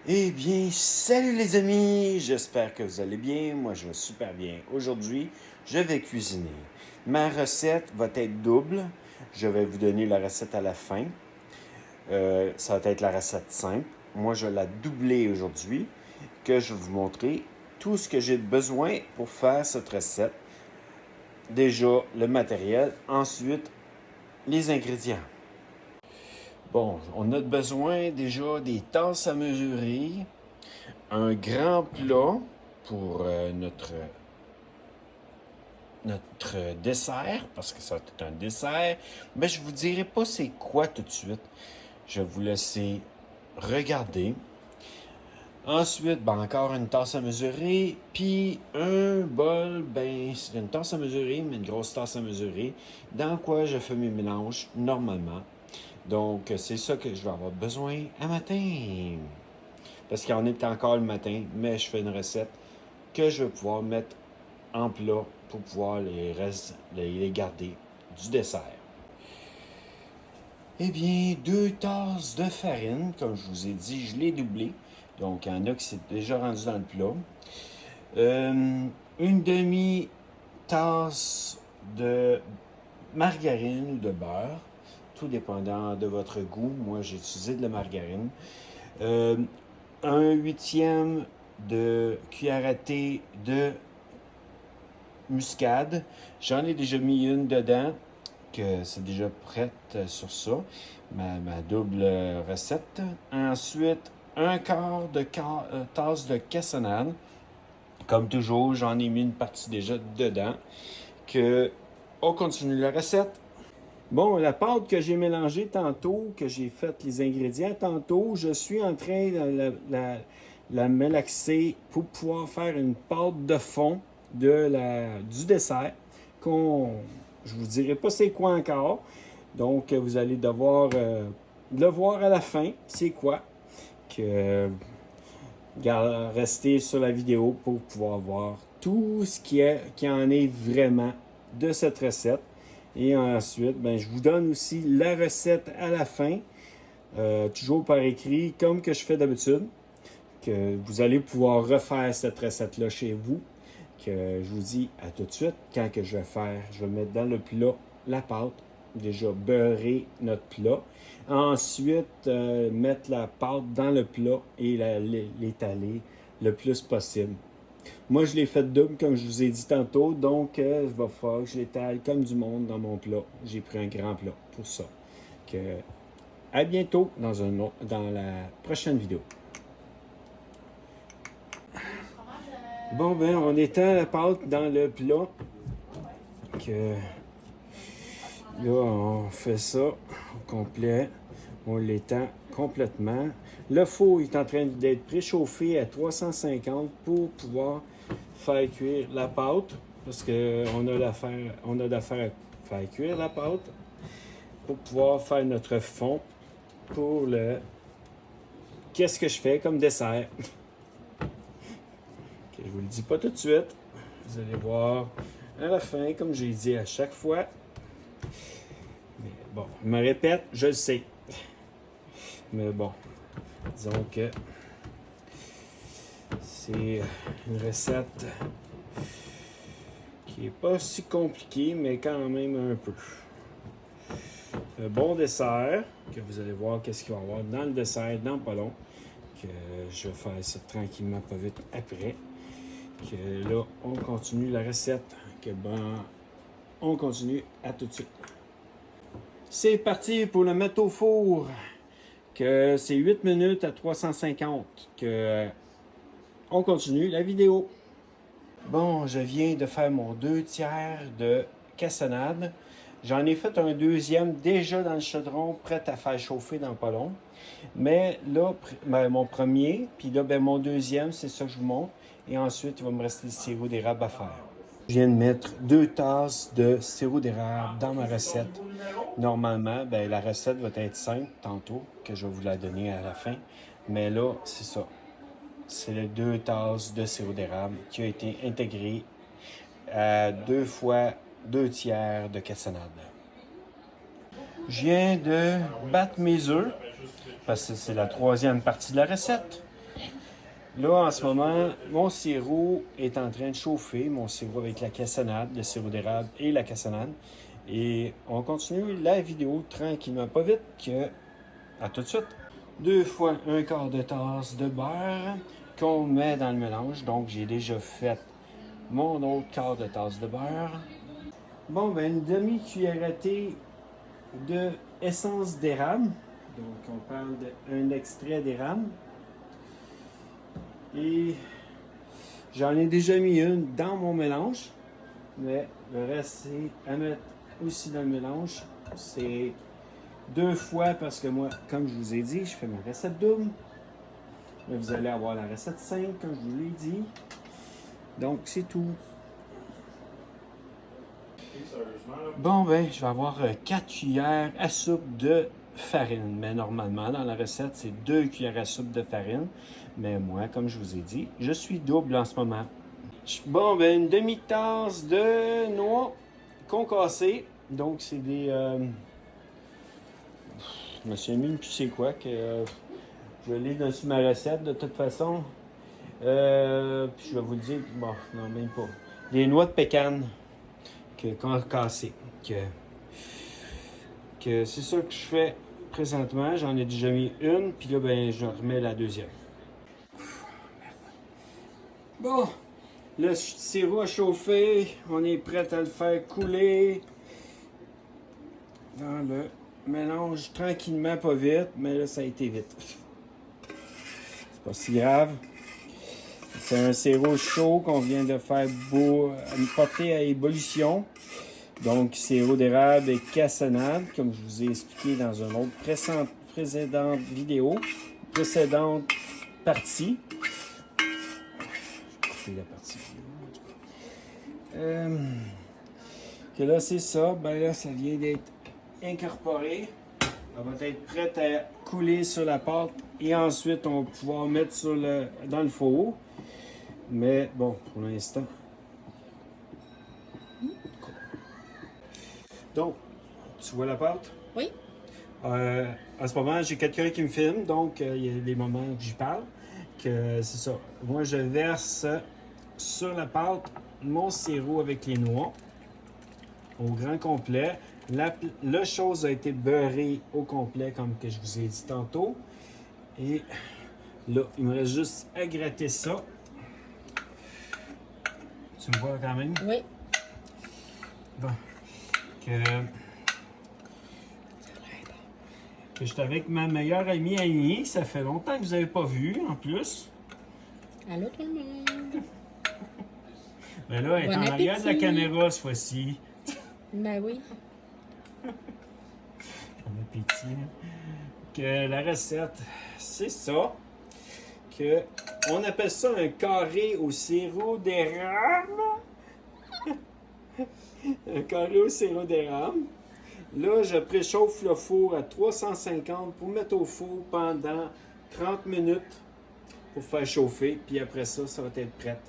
Eh bien, salut les amis, j'espère que vous allez bien. Moi, je vais super bien. Aujourd'hui, je vais cuisiner. Ma recette va être double. Je vais vous donner la recette à la fin. Ça va être la recette simple. Moi, je vais la doubler aujourd'hui, que je vais vous montrer tout ce que j'ai besoin pour faire cette recette. Déjà, le matériel. Ensuite, les ingrédients. Bon, on a besoin déjà des tasses à mesurer, un grand plat pour notre dessert, parce que ça c'est un dessert, mais je vous dirai pas c'est quoi tout de suite. Je vais vous laisser regarder. Ensuite, ben encore une tasse à mesurer, puis un bol, ben c'est une tasse à mesurer, mais une grosse tasse à mesurer, dans quoi je fais mes mélanges normalement. Donc, c'est ça que je vais avoir besoin à matin. Parce qu'il en est encore le matin, mais je fais une recette que je vais pouvoir mettre en plat pour pouvoir les garder du dessert. Eh bien, 2 tasses de farine, comme je vous ai dit, je l'ai doublé. Donc, il y en a qui c'est déjà rendu dans le plat. Une demi-tasse de margarine ou de beurre, tout dépendant de votre goût. Moi, j'ai utilisé de la margarine. Euh, un huitième de cuillère à thé de muscade. J'en ai déjà mis une dedans, que c'est déjà prête sur ça, ma double recette. Ensuite, un quart de tasse de cassonade. Comme toujours, j'en ai mis une partie déjà dedans. Que on continue la recette. Bon, la pâte que j'ai mélangée tantôt, que j'ai fait les ingrédients tantôt, je suis en train de la mélaxer pour pouvoir faire une pâte de fond du dessert. Je vous dirai pas c'est quoi encore. Donc, vous allez devoir le voir à la fin, c'est quoi. Que, restez sur la vidéo pour pouvoir voir tout ce qui en est vraiment de cette recette. Et ensuite, ben, je vous donne aussi la recette à la fin, toujours par écrit, comme que je fais d'habitude, que vous allez pouvoir refaire cette recette-là chez vous, que je vous dis à tout de suite, quand que je vais faire, je vais mettre dans le plat la pâte, déjà beurrer notre plat, ensuite mettre la pâte dans le plat et l'étaler le plus possible. Moi, je l'ai fait double, comme je vous ai dit tantôt, donc il va falloir que je l'étale comme du monde dans mon plat. J'ai pris un grand plat pour ça. Que, à bientôt dans la prochaine vidéo. Bon, ben, on étend la pâte dans le plat. Que, là, on fait ça au complet. On l'étend complètement. Le four est en train d'être préchauffé à 350 pour pouvoir faire cuire la pâte. Parce qu'on a d'affaire à faire cuire la pâte pour pouvoir faire notre fond pour le... Qu'est-ce que je fais comme dessert? Je vous le dis pas tout de suite. Vous allez voir à la fin, comme j'ai dit à chaque fois. Mais bon, je me répète, je le sais. Mais bon, disons que c'est une recette qui est pas si compliquée, mais quand même un peu. Un bon dessert, que vous allez voir qu'est-ce qu'il va y avoir dans le dessert, dans pas long. Que je vais faire ça tranquillement, pas vite après. Que là, on continue la recette. Que ben, on continue à tout de suite. C'est parti pour le mettre au four. Que c'est 8 minutes à 350. Que on continue la vidéo. Bon, je viens de faire mon 2 tiers de cassonade. J'en ai fait un deuxième déjà dans le chaudron, prêt à faire chauffer dans pas long. Mais là, mon premier, puis là, ben, mon deuxième, c'est ça que je vous montre. Et ensuite, il va me rester le sirop d'érable à faire. Je viens de mettre 2 tasses de sirop d'érable dans ma recette. Normalement, ben, la recette va être simple tantôt, que je vais vous la donner à la fin. Mais là, c'est ça. C'est les 2 tasses de sirop d'érable qui a été intégré à 2 fois 2 tiers de cassonade. Je viens de battre mes œufs parce que c'est la troisième partie de la recette. Là, en ce moment, mon sirop est en train de chauffer, mon sirop avec la cassonade, le sirop d'érable et la cassonade. Et on continue la vidéo tranquillement, pas vite, que à tout de suite. 2 fois un quart de tasse de beurre qu'on met dans le mélange. Donc, j'ai déjà fait mon autre quart de tasse de beurre. Bon, ben une demi-cuillère à thé de essence d'érable. Donc, on parle d'un extrait d'érable. Et j'en ai déjà mis une dans mon mélange. Mais le reste, c'est à mettre aussi dans le mélange. C'est 2 fois parce que moi, comme je vous ai dit, je fais ma recette double. Mais vous allez avoir la recette simple, comme je vous l'ai dit. Donc, c'est tout. Bon, ben, je vais avoir 4 cuillères à soupe de farine. Mais normalement, dans la recette, c'est 2 cuillères à soupe de farine. Mais moi, comme je vous ai dit, je suis double en ce moment. Bon, ben, une demi-tasse de noix concassées. Donc, c'est des... je me suis mis, puis c'est quoi, que je l'ai dans ma recette de toute façon. Puis je vais vous le dire, bon, non, même pas. Des noix de pécan concassées. Que c'est ça que je fais présentement. J'en ai déjà mis une, puis là, ben, je remets la deuxième. Bon, le sirop a chauffé. On est prêt à le faire couler dans le mélange tranquillement, pas vite, mais là, ça a été vite. C'est pas si grave. C'est un sirop chaud qu'on vient de faire porter à ébullition. Donc, sirop d'érable et cassonade, comme je vous ai expliqué dans une autre précédente vidéo, précédente partie. Je vais couper la partie vidéo. Que là, c'est ça. Ben là, ça vient d'être incorporé. Elle va être prête à couler sur la pâte et ensuite, on va pouvoir mettre dans le four. Mais bon, pour l'instant. Donc, tu vois la pâte? Oui. En ce moment, j'ai quelqu'un qui me filme, donc il y a des moments où j'y parle. Que c'est ça. Moi, je verse sur la pâte mon sirop avec les noix au grand complet. La chose a été beurrée au complet, comme que je vous ai dit tantôt. Et là, il me reste juste à gratter ça. Tu me vois quand même? Oui. Bon. Que je suis avec ma meilleure amie Annie. Ça fait longtemps que vous n'avez pas vu, en plus. Allô tout le monde. Mais là, elle est Bon en arrière de la appétit. caméra cette fois-ci. Ben oui. Bon appétit. Que la recette, c'est ça. Que on appelle ça un carré au sirop d'érable. Un carré au sirop d'érable. Là, je préchauffe le four à 350 pour mettre au four pendant 30 minutes pour faire chauffer. Puis après ça, ça va être prête.